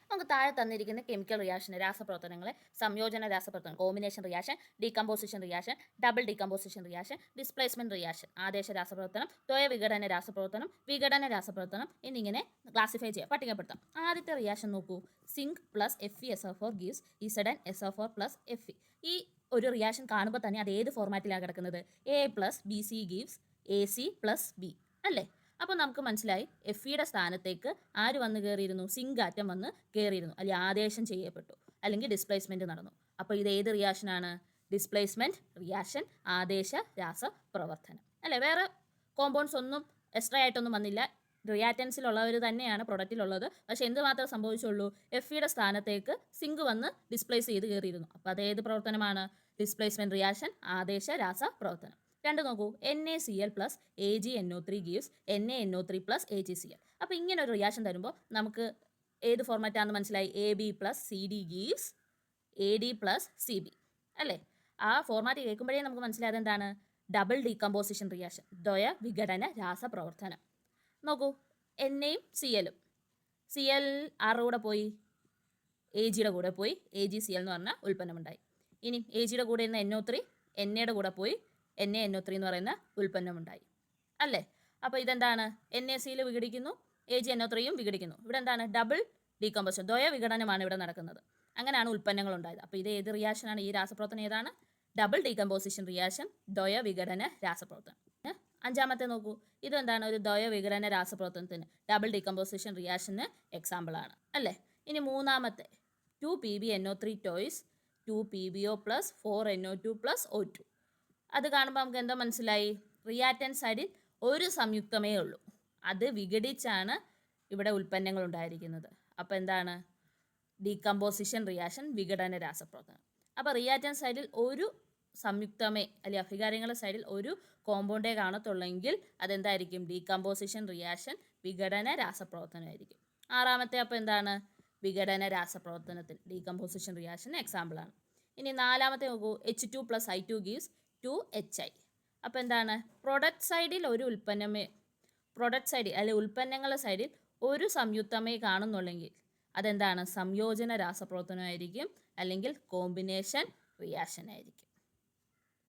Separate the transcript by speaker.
Speaker 1: നമുക്ക് താഴെ തന്നിരിക്കുന്ന കെമിക്കൽ റിയാക്ഷൻ രാസപ്രവർത്തനങ്ങളെ സംയോജന രാസപ്രവർത്തനം combination reaction, decomposition reaction, double decomposition reaction, displacement reaction, ആദേശ രാസപ്രവർത്തനം, ദ്വയ വിഘടന രാസപ്രവർത്തനം, വിഘടന രാസപ്രവർത്തനം എന്നിങ്ങനെ ക്ലാസിഫൈ ചെയ്യാം, പട്ടികപ്പെടുത്താം. ആദ്യത്തെ റിയാക്ഷൻ നോക്കൂ. Zinc plus FeSO4 gives ZnSO4 plus Fe. ഈ ഒരു റിയാക്ഷൻ കാണുമ്പോൾ തന്നെ അത് ഏത് ഫോർമാറ്റിലാണ് കിടക്കുന്നത്? A plus BC gives AC plus B അല്ലേ? അപ്പോൾ നമുക്ക് മനസ്സിലായി Feയുടെ സ്ഥാനത്തേക്ക് ആര് വന്ന് കയറിയിരുന്നു? സിങ്ക് ആറ്റം വന്ന് കയറിയിരുന്നു, അല്ലെങ്കിൽ ആദേശം ചെയ്യപ്പെട്ടു, അല്ലെങ്കിൽ ഡിസ്പ്ലേസ്മെൻറ്റ് നടന്നു. അപ്പോൾ ഇത് ഏത് റിയാക്ഷനാണ്? ഡിസ്പ്ലേസ്മെൻറ്റ് റിയാക്ഷൻ, ആദേശ രാസപ്രവർത്തനം അല്ലേ? വേറെ കോമ്പൗണ്ട്സ് ഒന്നും എക്സ്ട്രാ ആയിട്ടൊന്നും വന്നില്ല. റിയാക്റ്റൻസിലുള്ളവർ തന്നെയാണ് പ്രൊഡക്റ്റിലുള്ളത്. പക്ഷേ എന്ത് മാത്രമേ സംഭവിച്ചുള്ളൂ? Feയുടെ സ്ഥാനത്തേക്ക് സിങ്ക് വന്ന് ഡിസ്പ്ലേസ് ചെയ്ത് കയറിയിരുന്നു. അപ്പോൾ അത് ഏത് പ്രവർത്തനമാണ്? ഡിസ്പ്ലേസ്മെൻറ്റ് റിയാക്ഷൻ, ആദേശ രാസപ്രവർത്തനം. രണ്ട് നോക്കൂ. NaCl plus AgNO3 gives NaNO3 plus AgCl. അപ്പോൾ ഇങ്ങനെ ഒരു റിയാക്ഷൻ തരുമ്പോൾ നമുക്ക് ഏത് ഫോർമാറ്റാണെന്ന് മനസ്സിലായി? AB plus CD gives AD plus CB അല്ലേ? ആ ഫോർമാറ്റ് കേൾക്കുമ്പോഴേ നമുക്ക് മനസ്സിലായത് എന്താണ്? ഡബിൾ ഡീകമ്പോസിഷൻ റിയാക്ഷൻ, ദ്വയ വിഘടന രാസപ്രവർത്തനം. നോക്കൂ, NAയും CLഉം. CL ആരുടെ കൂടെ പോയി? AGയുടെ കൂടെ പോയി. AgCl എന്ന് പറഞ്ഞ ഉൽപ്പന്നമുണ്ടായി. ഇനി AGയുടെ കൂടെ ഇരുന്ന NO3 NAയുടെ കൂടെ പോയി. NaNO3 എന്ന് പറയുന്ന ഉൽപ്പന്നമുണ്ടായി അല്ലേ? അപ്പോൾ ഇതെന്താണ്? NaCl വിഘടിക്കുന്നു, AgNO3യും വിഘടിക്കുന്നു. ഇവിടെ എന്താണ്? ഡബിൾ ഡീകമ്പോസിഷൻ, ദ്വയ വിഘടനമാണ് ഇവിടെ നടക്കുന്നത്. അങ്ങനെയാണ് ഉൽപ്പന്നങ്ങൾ ഉണ്ടായത്. അപ്പോൾ ഇത് ഏത് റിയാക്ഷനാണ്? ഈ രാസപ്രവർത്തനം ഏതാണ്? ഡബിൾ ഡീകമ്പോസിഷൻ റിയാക്ഷൻ, ദ്വയ വിഘടന രാസപ്രവർത്തനം. അഞ്ചാമത്തെ നോക്കൂ. ഇതെന്താണ്? ഒരു ദ്വയ വിഘടന രാസപ്രവർത്തനത്തിന്, ഡബിൾ ഡീകമ്പോസിഷൻ റിയാക്ഷന് എക്സാമ്പിളാണ് അല്ലേ? ഇനി മൂന്നാമത്തെ 2PbNO3 toys 2PbO plus 4NO2 plus O2. അത് കാണുമ്പോൾ നമുക്ക് എന്താ മനസ്സിലായി? റിയാക്റ്റൻ സൈഡിൽ ഒരു സംയുക്തമേ ഉള്ളൂ, അത് വിഘടിച്ചാണ് ഇവിടെ ഉൽപ്പന്നങ്ങൾ ഉണ്ടായിരിക്കുന്നത്. അപ്പോൾ എന്താണ്? ഡീകമ്പോസിഷൻ റിയാക്ഷൻ, വിഘടന രാസപ്രവർത്തനം. അപ്പോൾ റിയാക്റ്റൻ സൈഡിൽ ഒരു സംയുക്തമേ, അല്ലെങ്കിൽ അഭികാര്യങ്ങളുടെ സൈഡിൽ ഒരു കോമ്പൗണ്ടേ കാണത്തുള്ളെങ്കിൽ അതെന്തായിരിക്കും? Decomposition reaction, വിഘടന രാസപ്രവർത്തനമായിരിക്കും. ആറാമത്തെ അപ്പോൾ എന്താണ്? വിഘടന രാസപ്രവർത്തനത്തിന്, ഡീകമ്പോസിഷൻ റിയാക്ഷൻ എക്സാമ്പിളാണ്. ഇനി നാലാമത്തെ നോക്കൂ. H2 plus I2 gives 2HI. അപ്പോൾ എന്താണ്? പ്രൊഡക്റ്റ് സൈഡിൽ ഒരു ഉൽപ്പന്നമേ, പ്രൊഡക്റ്റ് സൈഡിൽ അല്ലെങ്കിൽ ഉൽപ്പന്നങ്ങളുടെ സൈഡിൽ ഒരു സംയുക്തമേ കാണുന്നുള്ളെങ്കിൽ അതെന്താണ്? സംയോജന രാസപ്രവർത്തനമായിരിക്കും, അല്ലെങ്കിൽ കോമ്പിനേഷൻ റിയാക്ഷൻ ആയിരിക്കും.